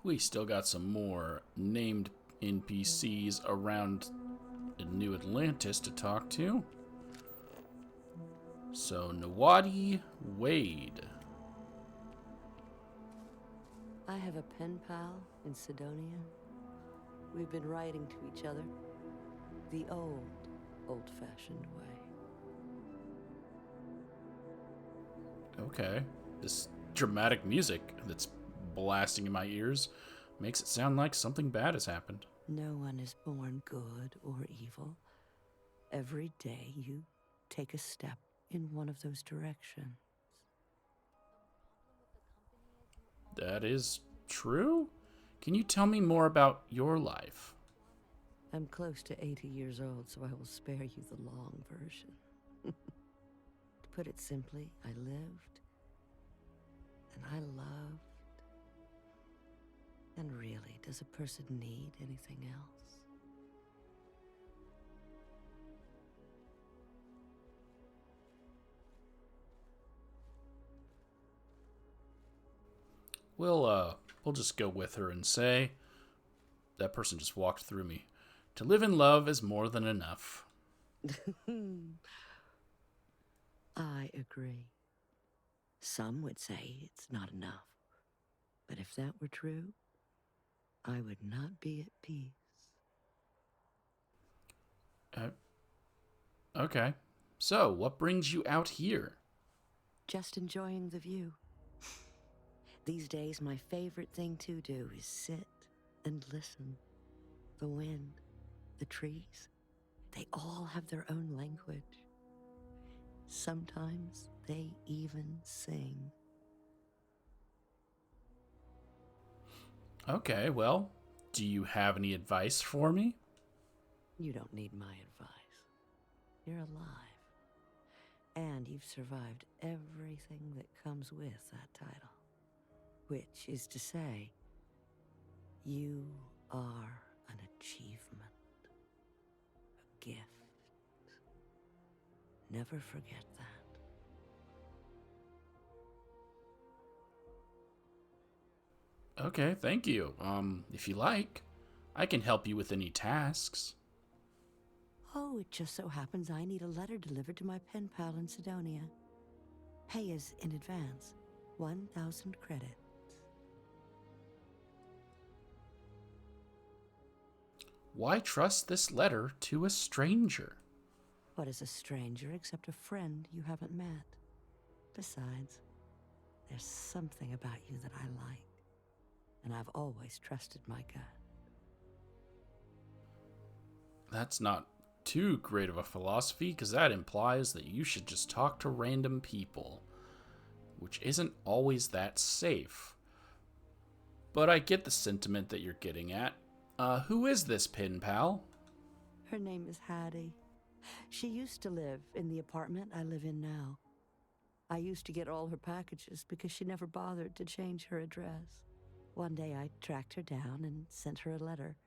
We still got some more named NPCs around New Atlantis to talk to. So, Nawadi Wade. I have a pen pal in Sidonia. We've been writing to each other the old-fashioned way. Okay. This dramatic music that's blasting in my ears makes it sound like something bad has happened. No one is born good or evil. Every day you take a step in one of those directions. That is true? Can you tell me more about your life? I'm close to 80 years old, so I will spare you the long version. To put it simply, I lived, and I loved. And really, does a person need anything else? We'll just go with her and say that person just walked through me. To live in love is more than enough. I agree. Some would say it's not enough. But if that were true, I would not be at peace. Okay. So, what brings you out here? Just enjoying the view. These days, my favorite thing to do is sit and listen. The wind, the trees, they all have their own language. Sometimes they even sing. Okay, well, do you have any advice for me? You don't need my advice. You're alive. And you've survived everything that comes with that title. Which is to say, you are an achievement. A gift. Never forget that. Okay, thank you. If you like, I can help you with any tasks. Oh, it just so happens I need a letter delivered to my pen pal in Sidonia. Pay is in advance. 1,000 credits. Why trust this letter to a stranger? What is a stranger except a friend you haven't met? Besides, there's something about you that I like. And I've always trusted my gut. That's not too great of a philosophy, because that implies that you should just talk to random people, which isn't always that safe. But I get the sentiment that you're getting at. Who is this pen pal? Her name is Hattie. She used to live in the apartment I live in now. I used to get all her packages because she never bothered to change her address. One day I tracked her down and sent her a letter.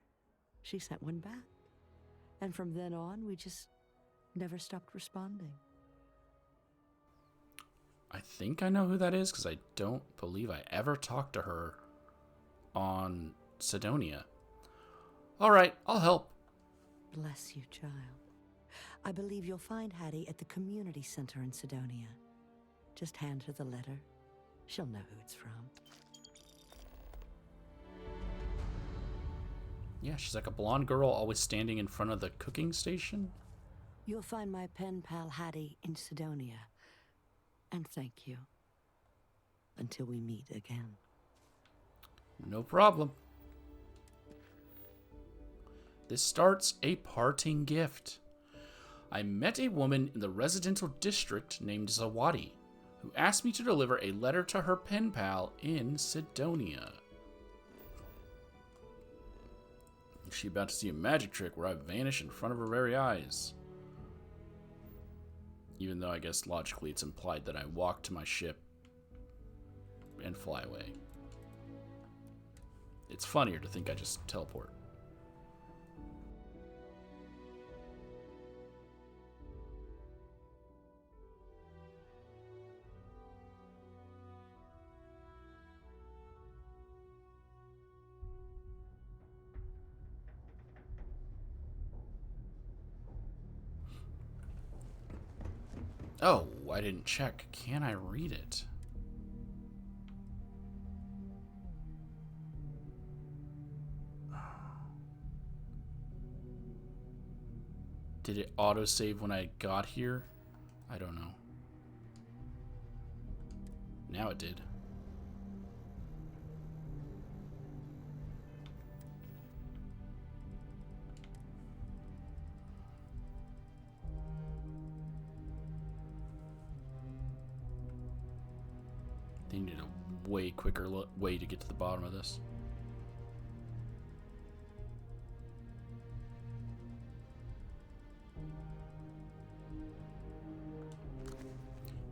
She sent one back. And from then on, we just never stopped responding. I think I know who that is, because I don't believe I ever talked to her on Sidonia. Alright, I'll help. Bless you, child. I believe you'll find Hattie at the community center in Sidonia. Just hand her the letter. She'll know who it's from. Yeah, she's like a blonde girl always standing in front of the cooking station. You'll find my pen pal Hattie in Sidonia. And thank you. Until we meet again. No problem. This starts a parting gift. I met a woman in the residential district named Zawadi, who asked me to deliver a letter to her pen pal in Sidonia. Is she about to see a magic trick where I vanish in front of her very eyes? Even though I guess logically it's implied that I walk to my ship and fly away. It's funnier to think I just teleport. Oh, I didn't check. Can I read it? Did it autosave when I got here? I don't know. Now it did. They need a way quicker way to get to the bottom of this.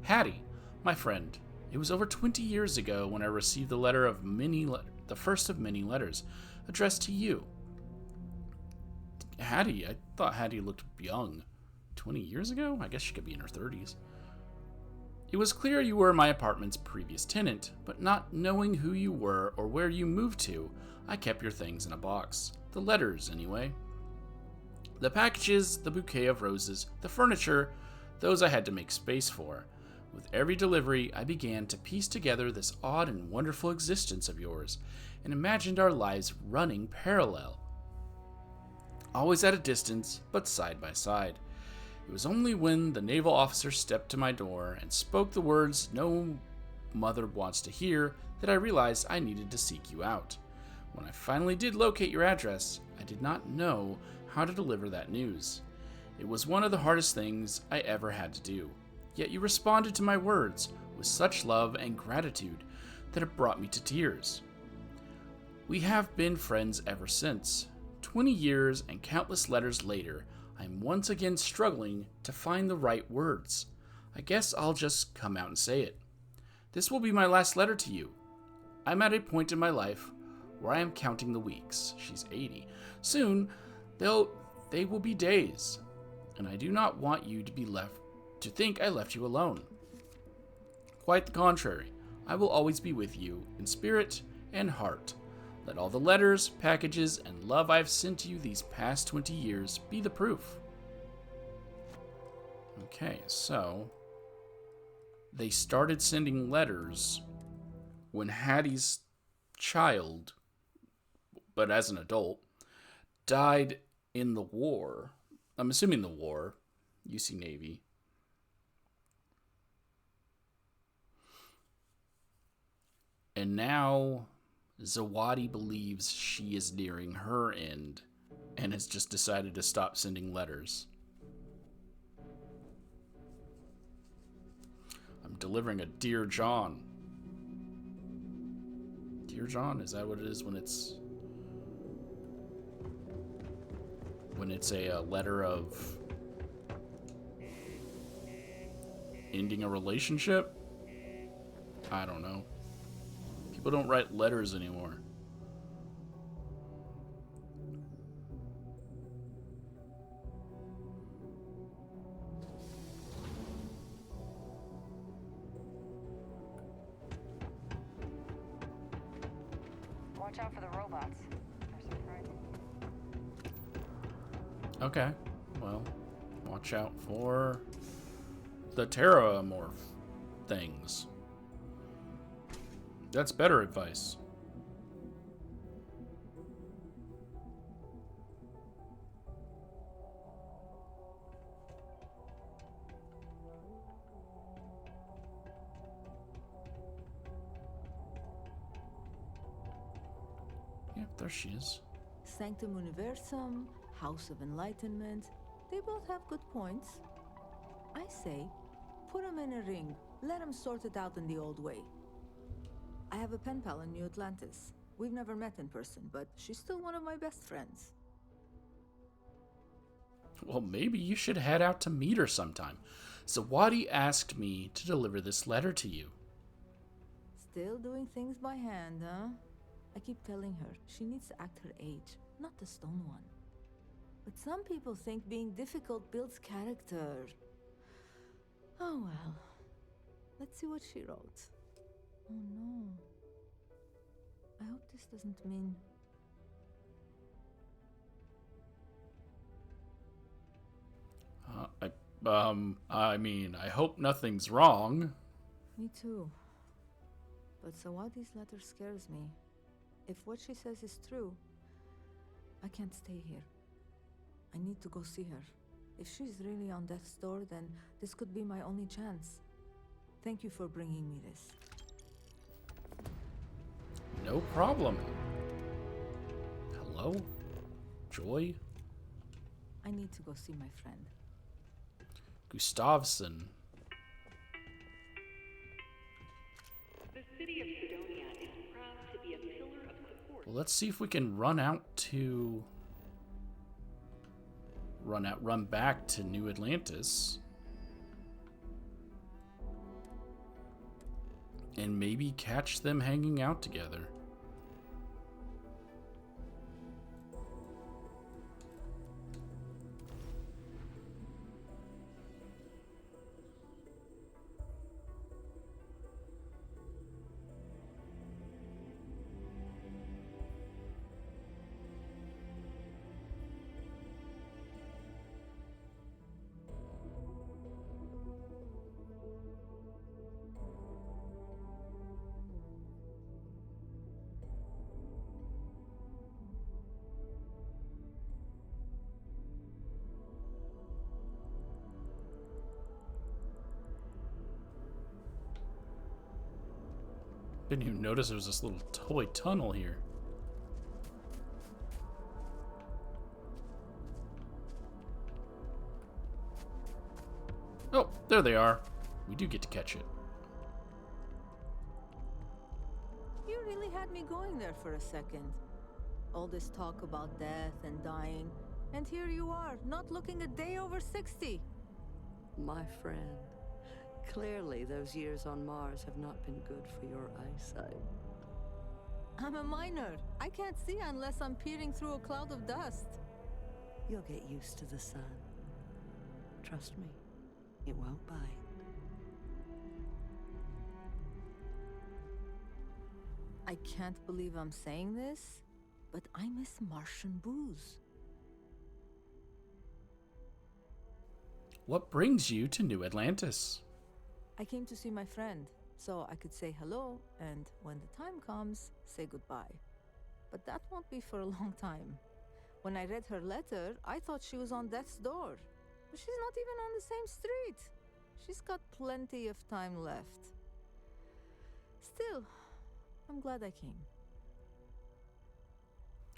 Hattie, my friend, it was over 20 years ago when I received the letter of the first of many letters addressed to you. Hattie, I thought Hattie looked young. 20 years ago? I guess she could be in her 30s. It was clear you were my apartment's previous tenant, but not knowing who you were or where you moved to, I kept your things in a box. The letters, anyway. The packages, the bouquet of roses, the furniture, those I had to make space for. With every delivery, I began to piece together this odd and wonderful existence of yours, and imagined our lives running parallel. Always at a distance, but side by side. It was only when the naval officer stepped to my door and spoke the words no mother wants to hear that I realized I needed to seek you out. When I finally did locate your address, I did not know how to deliver that news. It was one of the hardest things I ever had to do. Yet you responded to my words with such love and gratitude that it brought me to tears. We have been friends ever since. 20 years and countless letters later, I'm once again struggling to find the right words. I guess I'll just come out and say it. This will be my last letter to you. I'm at a point in my life where I am counting the weeks. She's 80. Soon, they will be days, and I do not want you to be left to think I left you alone. Quite the contrary. I will always be with you in spirit and heart. Let all the letters, packages, and love I've sent to you these past 20 years be the proof. Okay, so they started sending letters when Hattie's child, but as an adult, died in the war. I'm assuming the war, UC Navy. And now Zawadi believes she is nearing her end and has just decided to stop sending letters. I'm delivering a Dear John. Dear John, is that what it is when it's a letter of ending a relationship? I don't know. People don't write letters anymore. Watch out for the robots. They're surprising. Okay, well, watch out for the terramorph things. That's better advice. Yep, there she is. Sanctum Universum, House of Enlightenment, they both have good points. I say, put them in a ring, let them sort it out in the old way. I have a pen pal in New Atlantis. We've never met in person, but she's still one of my best friends. Well, maybe you should head out to meet her sometime. Zawadi asked me to deliver this letter to you. Still doing things by hand, huh? I keep telling her she needs to act her age, not the stone one. But some people think being difficult builds character. Oh well. Let's see what she wrote. Oh no. I hope this doesn't mean... I mean, I hope nothing's wrong. Me too. But Sawadi's letter scares me. If what she says is true, I can't stay here. I need to go see her. If she's really on death's door, then this could be my only chance. Thank you for bringing me this. No problem. Hello? Joy? I need to go see my friend. Gustavson. The city of Sidonia is proud to be a pillar of support. Well, let's see if we can run back to New Atlantis. And maybe catch them hanging out together. Didn't even notice there was this little toy tunnel here. Oh, there they are. We do get to catch it. You really had me going there for a second. All this talk about death and dying, and here you are, not looking a day over 60. My friend, clearly those years on Mars have not been good for your eyesight. I'm a miner. I can't see unless I'm peering through a cloud of dust. You'll get used to the sun. Trust me, it won't bite. I can't believe I'm saying this, but I miss Martian booze. What brings you to New Atlantis? I came to see my friend, so I could say hello, and when the time comes, say goodbye. But that won't be for a long time. When I read her letter, I thought she was on death's door. But she's not even on the same street. She's got plenty of time left. Still, I'm glad I came.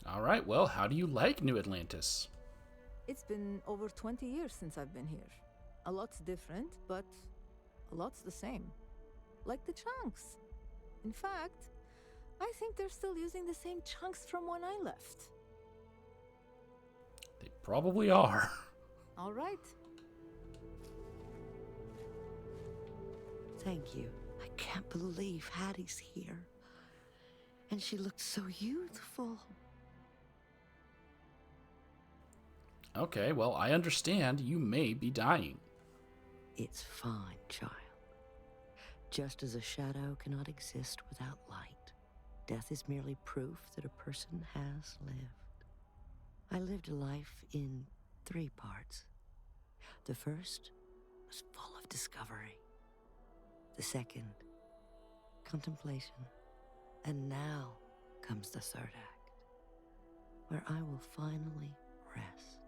All right, well, how do you like New Atlantis? It's been over 20 years since I've been here. A lot's different, but a lot's the same. Like the chunks. In fact, I think they're still using the same chunks from when I left. They probably are. All right. Thank you. I can't believe Hattie's here. And she looks so youthful. Okay, well, I understand you may be dying. It's fine, child. Just as a shadow cannot exist without light, death is merely proof that a person has lived. I lived a life in 3 parts. The first was full of discovery. The second, contemplation. And now comes the third act, where I will finally rest.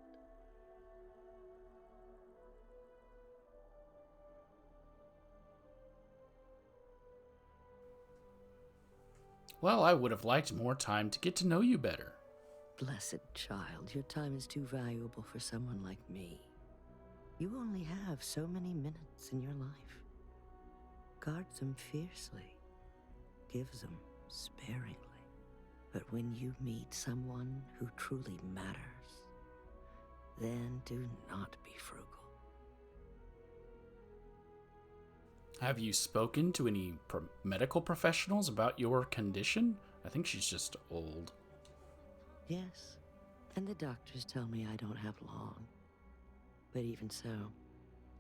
Well, I would have liked more time to get to know you better. Blessed child, your time is too valuable for someone like me. You only have so many minutes in your life. Guard them fiercely. Give them sparingly. But when you meet someone who truly matters, then do not be frugal. Have you spoken to any medical professionals about your condition? I think she's just old. Yes, and the doctors tell me I don't have long. But even so,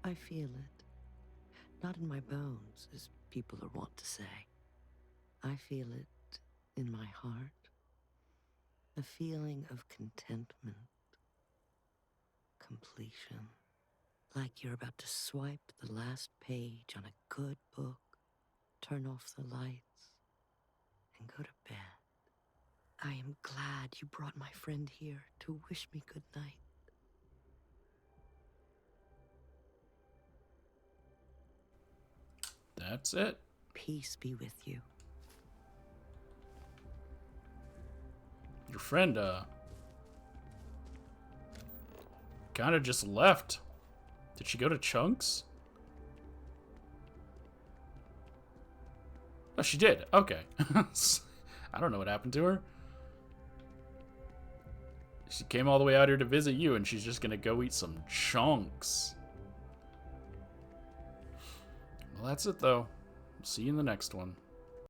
I feel it. Not in my bones, as people are wont to say. I feel it in my heart. A feeling of contentment, completion. Like you're about to swipe the last page on a good book, turn off the lights, and go to bed. I am glad you brought my friend here to wish me good night. That's it. Peace be with you. Your friend, kind of just left. Did she go to Chunks? Oh, she did. Okay. I don't know what happened to her. She came all the way out here to visit you, and she's just gonna go eat some chunks. Well, that's it, though. See you in the next one.